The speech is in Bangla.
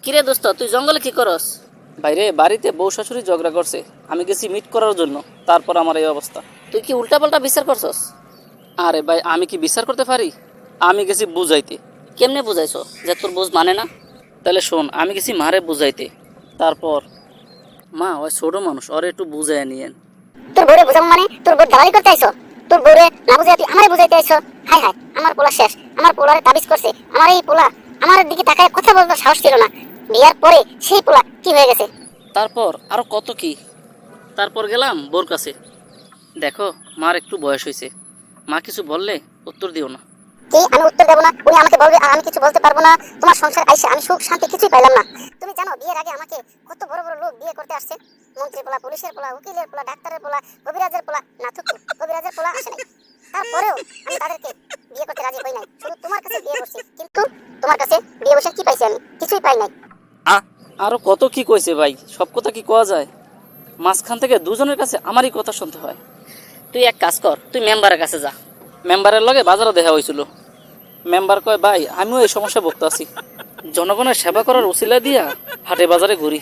কিরে দোস্ত, তুই জঙ্গলে কি করস? বাইরে বাড়িতে বউ শাশুড়ি ঝগড়া করছে, আমি গেছি মিট করার জন্য, তারপর আমার এই অবস্থা। তুই কি উল্টা পাল্টা বিচার করছস? আরে ভাই, আমি কি বিচার করতে পারি? আমি গেছি বুঝাইতে। কেমনে বুঝাইছো যে তোর বুঝ মানে না? তাহলে শোন, আমি গেছি মারে বুঝাইতে। তারপর মা, ওই ছোট মানুষ, ওরে একটু বুঝাই নিয়েন। তোর বউরে বুঝাবো মানে তোর বউ দালালি করতে আইছো? তোর বউরে না বুঝাই তুই আমারে বুঝাইতে আইছো? হাই হাই, আমার পোলা শেষ। আমার পোলারে তাবিজ করছে। আমার এই পোলা আমার দিকে তাকায় কথা বলতে সাহস ছিল না। বিয়ার পরে সেই পোলা কি হয়ে গেছে? তারপর আরো কত কি। তারপর গেলাম বোর কাছে। দেখো, মার একটু বয়স হয়েছে, মা কিছু বললে উত্তর দিও না। কি আমি উত্তর দেবো না? উনি আমাকে বলবে আর আমি কিছু বলতে পারবো না? তোমার সংসার আইসে আমি সুখ শান্তি কিছুই পাইলাম না। তুমি জানো বিয়ের আগে আমাকে কত বড় বড় লোক বিয়ে করতে আসছে? মন্ত্রী পোলা, পুলিশের পোলা, উকিলের পোলা, ডাক্তারের পোলা, কবিরাজের পোলা, না থুকু, কবিরাজের পোলা আসে নাই। তারপরেও আমি তাদেরকে বিয়ে করতে রাজি হই নাই, শুধু তোমার কাছে বিয়ে করছি। কিন্তু তোমার কাছে বিয়ে বসে কি পাইছি? আমি কিছুই পাই নাই। আরো কত কি কইছে ভাই, সব কথা কি কোয়া যায়? মাঝখান থেকে দুজনের কাছে আমারই কথা শুনতে হয়। তুই এক কাজ কর, তুই মেম্বারের কাছে যা। মেম্বারের লগে বাজারে দেখা হয়েছিল। মেম্বার কয়, ভাই আমিও এই সমস্যা ভুগতে আছি, জনগণের সেবা করার উসিলা দিয়া হাটে বাজারে ঘুরি।